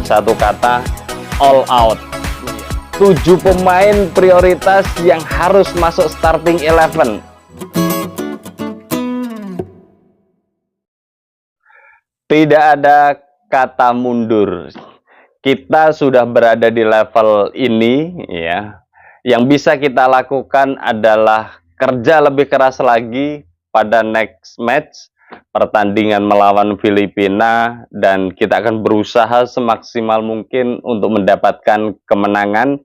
Satu kata, all out. 7 pemain prioritas yang harus masuk starting 11. Tidak ada kata mundur. Kita sudah berada di level ini, ya. Yang bisa kita lakukan adalah kerja lebih keras lagi pada next match, pertandingan melawan Filipina, dan kita akan berusaha semaksimal mungkin untuk mendapatkan kemenangan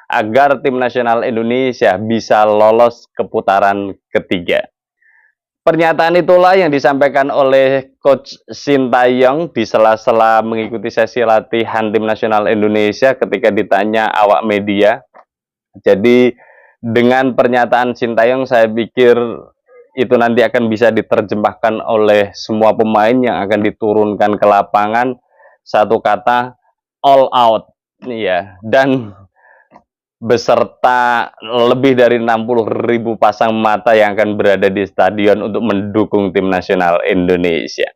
agar tim nasional Indonesia bisa lolos ke putaran ketiga. Pernyataan itulah yang disampaikan oleh Coach Sintayong di sela-sela mengikuti sesi latihan tim nasional Indonesia ketika ditanya awak media. Jadi dengan pernyataan Sintayong, saya pikir itu nanti akan bisa diterjemahkan oleh semua pemain yang akan diturunkan ke lapangan. Satu kata, all out, ya. Dan beserta lebih dari 60.000 pasang mata yang akan berada di stadion untuk mendukung tim nasional Indonesia.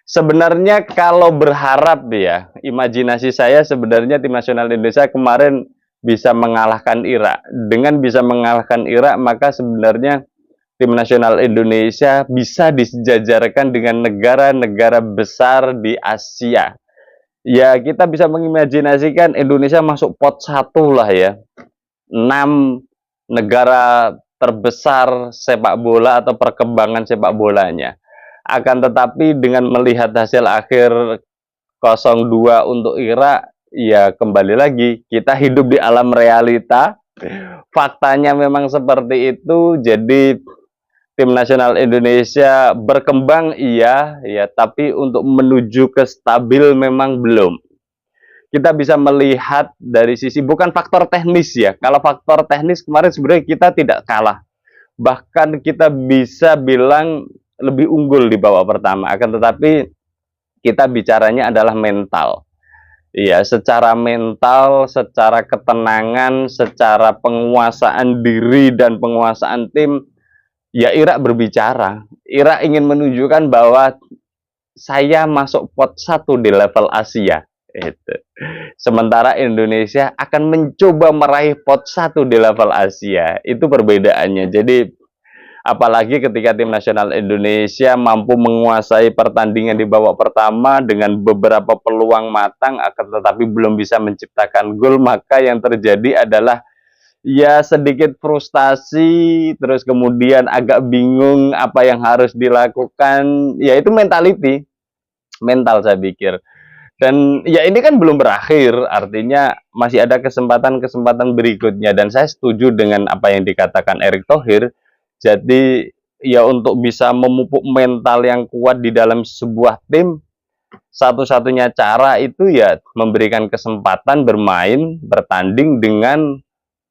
Sebenarnya kalau berharap, ya, imajinasi saya sebenarnya tim nasional Indonesia kemarin bisa mengalahkan Irak. Dengan bisa mengalahkan Irak, maka sebenarnya tim nasional Indonesia bisa disejajarkan dengan negara-negara besar di Asia. Ya, kita bisa mengimajinasikan Indonesia masuk pot 1 lah, ya. 6 negara terbesar sepak bola atau perkembangan sepak bolanya. Akan tetapi dengan melihat hasil akhir 0-2 untuk Irak, ya kembali lagi kita hidup di alam realita. Faktanya memang seperti itu. Jadi tim nasional Indonesia berkembang iya, ya, tapi untuk menuju ke stabil memang belum. Kita bisa melihat dari sisi bukan faktor teknis, ya. Kalau faktor teknis kemarin sebenarnya kita tidak kalah. Bahkan kita bisa bilang lebih unggul di babak pertama. Akan tetapi kita bicaranya adalah mental. Iya, secara mental, secara ketenangan, secara penguasaan diri dan penguasaan tim, ya Irak berbicara. Irak ingin menunjukkan bahwa saya masuk pot 1 di level Asia. Itu. Sementara Indonesia akan mencoba meraih pot 1 di level Asia. Itu perbedaannya. Jadi apalagi ketika tim nasional Indonesia mampu menguasai pertandingan di babak pertama dengan beberapa peluang matang, akan tetapi belum bisa menciptakan gol, maka yang terjadi adalah ya sedikit frustasi, terus kemudian agak bingung apa yang harus dilakukan. Ya itu mentality, mental saya pikir. Dan ya ini kan belum berakhir, artinya masih ada kesempatan-kesempatan berikutnya. Dan saya setuju dengan apa yang dikatakan Erick Thohir. Jadi ya untuk bisa memupuk mental yang kuat di dalam sebuah tim, satu-satunya cara itu ya memberikan kesempatan bermain, bertanding dengan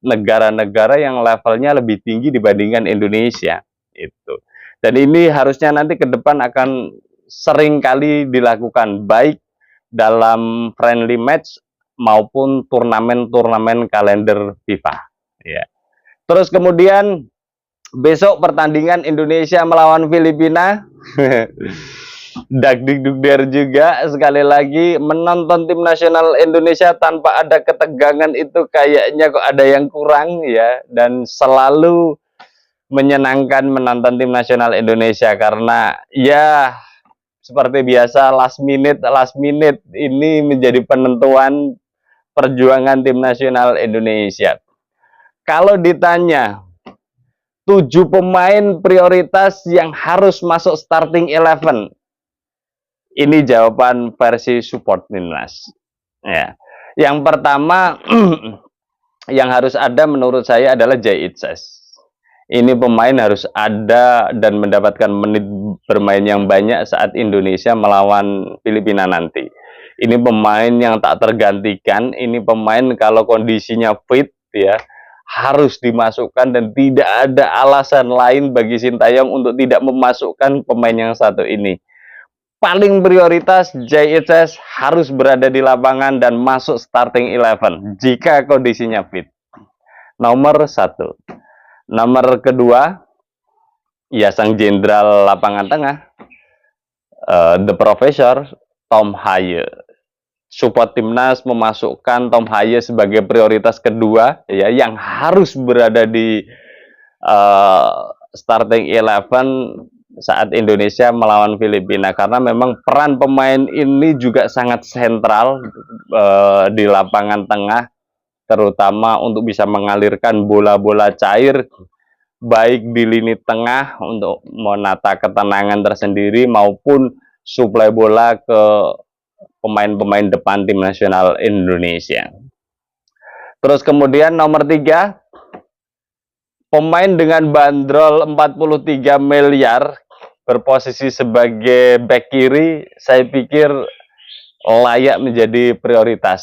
negara-negara yang levelnya lebih tinggi dibandingkan Indonesia. Itu. Dan ini harusnya nanti ke depan akan sering kali dilakukan, baik dalam friendly match maupun turnamen-turnamen kalender FIFA. Ya. Terus kemudian besok pertandingan Indonesia melawan Filipina. Dagdikdukder juga, sekali lagi menonton tim nasional Indonesia tanpa ada ketegangan itu kayaknya kok ada yang kurang, ya. Dan selalu menyenangkan menonton tim nasional Indonesia karena ya seperti biasa last minute ini menjadi penentuan perjuangan tim nasional Indonesia. Kalau ditanya 7 pemain prioritas yang harus masuk starting 11, ini jawaban versi support timnas. Ya. Yang pertama yang harus ada menurut saya adalah Jay Itzes. Ini pemain harus ada dan mendapatkan menit bermain yang banyak saat Indonesia melawan Filipina nanti. Ini pemain yang tak tergantikan. Ini pemain kalau kondisinya fit, ya, harus dimasukkan dan tidak ada alasan lain bagi Sintayong untuk tidak memasukkan pemain yang satu ini. Paling prioritas Jay Itzes harus berada di lapangan dan masuk starting 11 jika kondisinya fit. Nomor 1. Nomor kedua, ya sang jenderal lapangan tengah, the professor Tom Haye. support timnas memasukkan Tom Haye sebagai prioritas kedua ya yang harus berada di starting 11 saat Indonesia melawan Filipina, karena memang peran pemain ini juga sangat sentral di lapangan tengah, terutama untuk bisa mengalirkan bola-bola cair baik di lini tengah untuk menata ketenangan tersendiri maupun suplai bola ke pemain-pemain depan tim nasional Indonesia. Terus kemudian nomor 3, pemain dengan bandrol 43 miliar berposisi sebagai back kiri, saya pikir layak menjadi prioritas.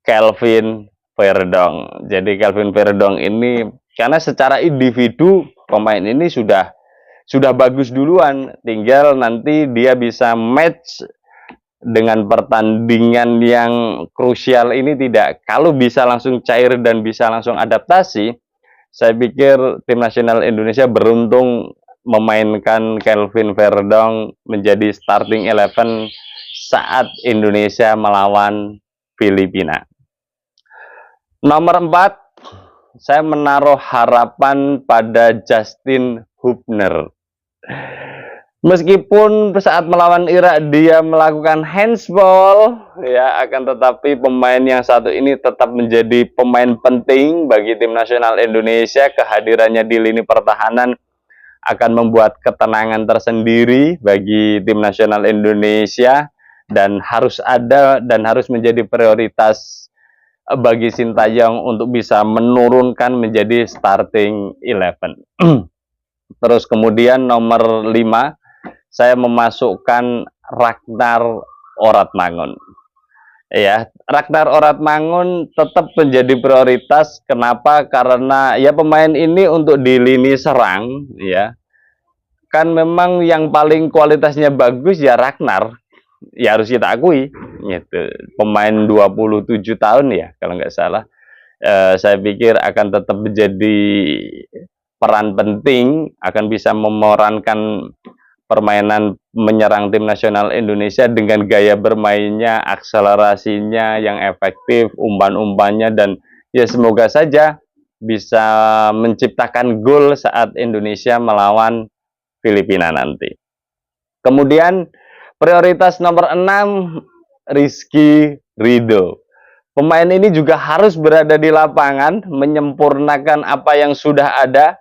Kelvin Verdong. Jadi Kelvin Verdong ini karena secara individu pemain ini sudah bagus duluan, tinggal nanti dia bisa match dengan pertandingan yang krusial ini tidak. Kalau bisa langsung cair dan bisa langsung adaptasi, saya pikir tim nasional Indonesia beruntung memainkan Kelvin Verdong menjadi starting 11 saat Indonesia melawan Filipina. Nomor 4, saya menaruh harapan pada Justin Hubner. Meskipun saat melawan Irak dia melakukan handsball, ya, akan tetapi pemain yang satu ini tetap menjadi pemain penting bagi tim nasional Indonesia. Kehadirannya di lini pertahanan akan membuat ketenangan tersendiri bagi tim nasional Indonesia dan harus ada dan harus menjadi prioritas bagi Sintayong untuk bisa menurunkan menjadi starting 11. Terus kemudian nomor 5, saya memasukkan Ragnar Oratmangun. Ya, Ragnar Oratmangun tetap menjadi prioritas. Kenapa? Karena ya pemain ini untuk di lini serang, ya, kan memang yang paling kualitasnya bagus ya Ragnar. Ya harus kita akui, gitu. Pemain 27 tahun ya kalau nggak salah. Saya pikir akan tetap menjadi peran penting, akan bisa memerankan permainan menyerang tim nasional Indonesia dengan gaya bermainnya, akselerasinya yang efektif, umpan-umpannya, dan ya semoga saja bisa menciptakan gol saat Indonesia melawan Filipina nanti. Kemudian prioritas nomor 6, Rizky Ridho. Pemain ini juga harus berada di lapangan, menyempurnakan apa yang sudah ada.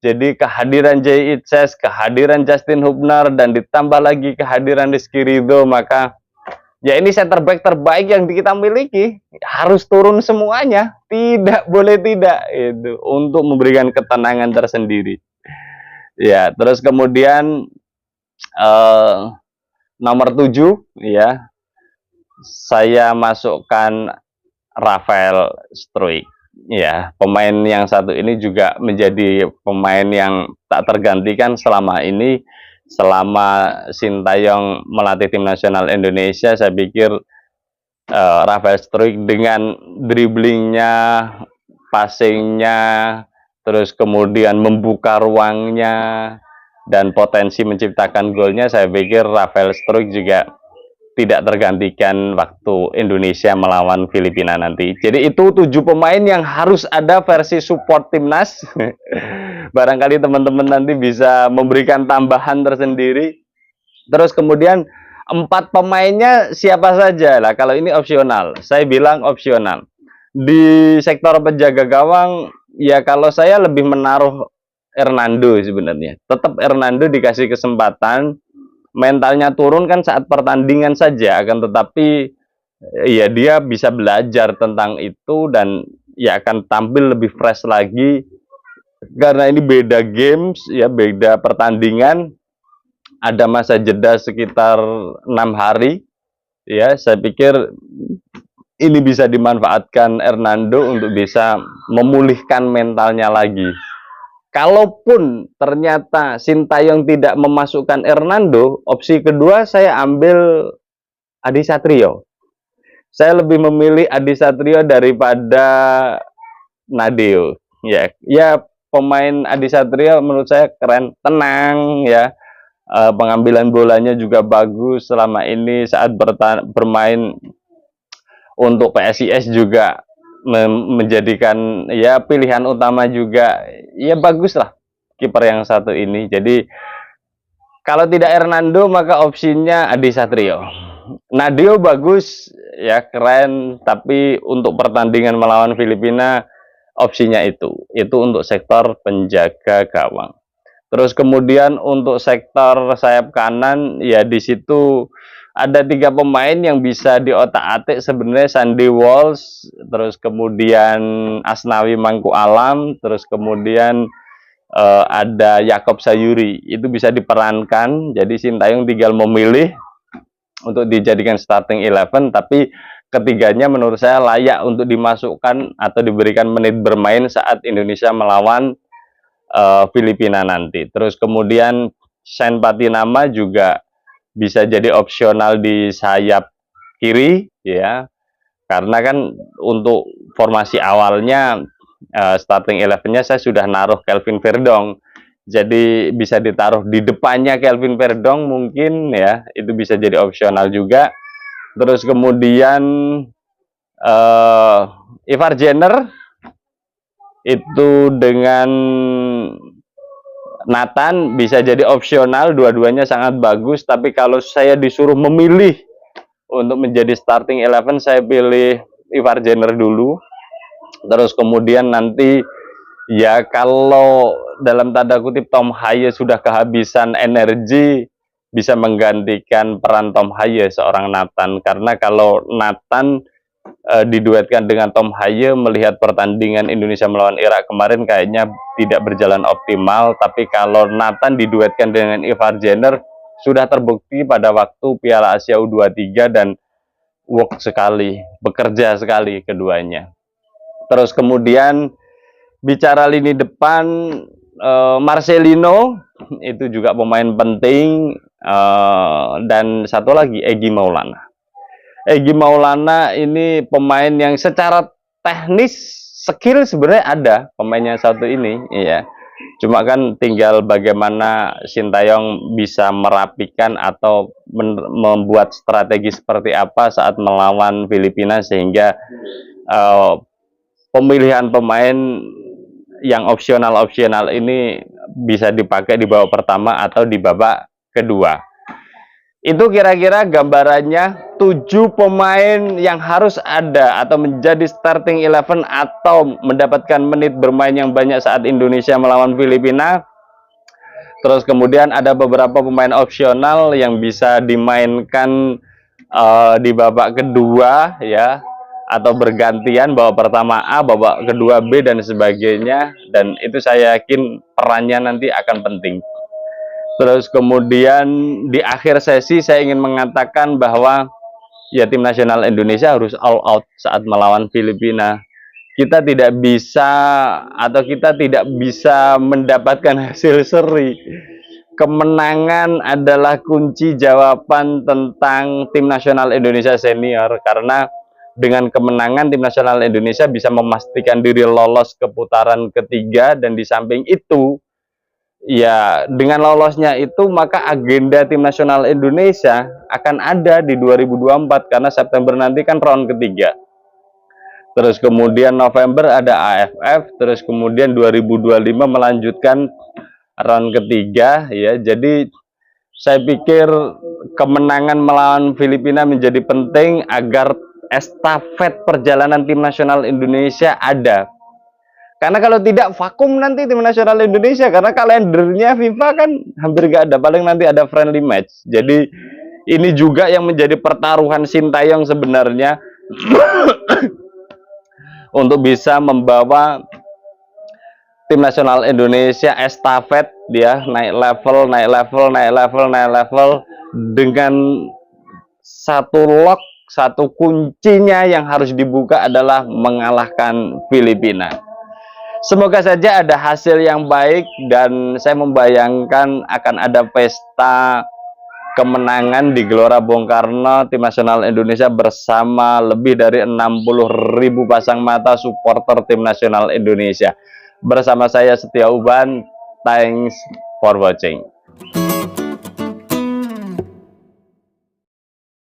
Jadi kehadiran Jay Itzes, kehadiran Justin Hubner, dan ditambah lagi kehadiran Rizky Ridho, maka ya ini center back terbaik yang kita miliki. Harus turun semuanya, tidak boleh tidak, itu untuk memberikan ketenangan tersendiri. Ya, terus kemudian nomor 7, ya, saya masukkan Rafael Struijk. Ya, pemain yang satu ini juga menjadi pemain yang tak tergantikan selama ini, selama Sintayong melatih tim nasional Indonesia. Saya pikir Rafael Struijk dengan dribblingnya, passingnya, terus kemudian membuka ruangnya, dan potensi menciptakan golnya, saya pikir Rafael Struijk juga tidak tergantikan waktu Indonesia melawan Filipina nanti. Jadi itu 7 pemain yang harus ada versi support timnas. Barangkali teman-teman nanti bisa memberikan tambahan tersendiri. Terus kemudian 4 pemainnya siapa saja lah. Kalau ini opsional, saya bilang opsional. Di sektor penjaga gawang, ya kalau saya lebih menaruh Hernando sebenarnya. Tetap Hernando dikasih kesempatan. Mentalnya turun kan saat pertandingan saja, akan tetapi ya dia bisa belajar tentang itu dan ya akan tampil lebih fresh lagi karena ini beda games, ya beda pertandingan, ada masa jeda sekitar 6 hari. Ya, saya pikir ini bisa dimanfaatkan Hernando untuk bisa memulihkan mentalnya lagi. Kalaupun ternyata Sintayong tidak memasukkan Hernando, opsi kedua saya ambil Adi Satrio. Saya lebih memilih Adi Satrio daripada Nadeo. Ya, pemain Adi Satrio menurut saya keren, tenang, ya, pengambilan bolanya juga bagus selama ini saat bermain untuk PSIS juga menjadikan ya pilihan utama juga, ya bagus lah kiper yang satu ini. Jadi kalau tidak Hernando maka opsinya Adi Satrio. Nadio bagus ya, keren, tapi untuk pertandingan melawan Filipina opsinya itu untuk sektor penjaga gawang. Terus kemudian untuk sektor sayap kanan ya di situ ada 3 pemain yang bisa diotak-atik sebenarnya, Sandy Walsh, terus kemudian Asnawi Mangku Alam, terus kemudian ada Yakob Sayuri. Itu bisa diperankan. Jadi Sintayong tinggal memilih untuk dijadikan starting 11, tapi ketiganya menurut saya layak untuk dimasukkan atau diberikan menit bermain saat Indonesia melawan Filipina nanti. Terus kemudian Shane Patinama juga bisa jadi opsional di sayap kiri ya, karena kan untuk formasi awalnya starting 11-nya saya sudah naruh Kelvin Verdong, jadi bisa ditaruh di depannya Kelvin Verdong mungkin ya, itu bisa jadi opsional juga. Terus kemudian Ivar Jenner itu dengan Nathan bisa jadi opsional, dua-duanya sangat bagus, tapi kalau saya disuruh memilih untuk menjadi starting 11, saya pilih Ivar Jenner dulu. Terus kemudian nanti ya kalau dalam tanda kutip Tom Haye sudah kehabisan energi, bisa menggantikan peran Tom Haye seorang Nathan, karena kalau Nathan diduetkan dengan Tom Haye, melihat pertandingan Indonesia melawan Irak kemarin kayaknya tidak berjalan optimal. Tapi kalau Nathan diduetkan dengan Ivar Jenner, sudah terbukti pada waktu Piala Asia U23 dan work sekali, bekerja sekali keduanya. Terus kemudian bicara lini depan, Marcelino itu juga pemain penting, dan satu lagi Egy Maulana. Egy Maulana ini pemain yang secara teknis skill sebenarnya ada, pemain yang satu ini ya. Cuma kan tinggal bagaimana Sintayong bisa merapikan atau membuat strategi seperti apa saat melawan Filipina, sehingga pemilihan pemain yang opsional ini bisa dipakai di babak pertama atau di babak kedua. Itu kira-kira gambarannya 7 pemain yang harus ada atau menjadi starting 11 atau mendapatkan menit bermain yang banyak saat Indonesia melawan Filipina. Terus kemudian ada beberapa pemain opsional yang bisa dimainkan di babak kedua ya, atau bergantian, babak pertama A, babak kedua B dan sebagainya, dan itu saya yakin perannya nanti akan penting. Terus kemudian di akhir sesi saya ingin mengatakan bahwa ya tim nasional Indonesia harus all out saat melawan Filipina. Kita tidak bisa mendapatkan hasil seri. Kemenangan adalah kunci jawaban tentang tim nasional Indonesia senior, karena dengan kemenangan tim nasional Indonesia bisa memastikan diri lolos ke putaran ketiga, dan di samping itu ya, dengan lolosnya itu maka agenda tim nasional Indonesia akan ada di 2024, karena September nanti kan round ketiga. Terus kemudian November ada AFF, terus kemudian 2025 melanjutkan round ketiga ya. Jadi saya pikir kemenangan melawan Filipina menjadi penting agar estafet perjalanan tim nasional Indonesia ada. Karena kalau tidak vakum nanti tim nasional Indonesia, karena kalendernya FIFA kan hampir gak ada, paling nanti ada friendly match. Jadi ini juga yang menjadi pertaruhan Sintayong sebenarnya untuk bisa membawa tim nasional Indonesia estafet, dia naik level dengan satu lock, satu kuncinya yang harus dibuka adalah mengalahkan Filipina. Semoga saja ada hasil yang baik, dan saya membayangkan akan ada pesta kemenangan di Gelora Bung Karno tim nasional Indonesia bersama lebih dari 60.000 pasang mata supporter tim nasional Indonesia. Bersama saya Setia Uban, thanks for watching.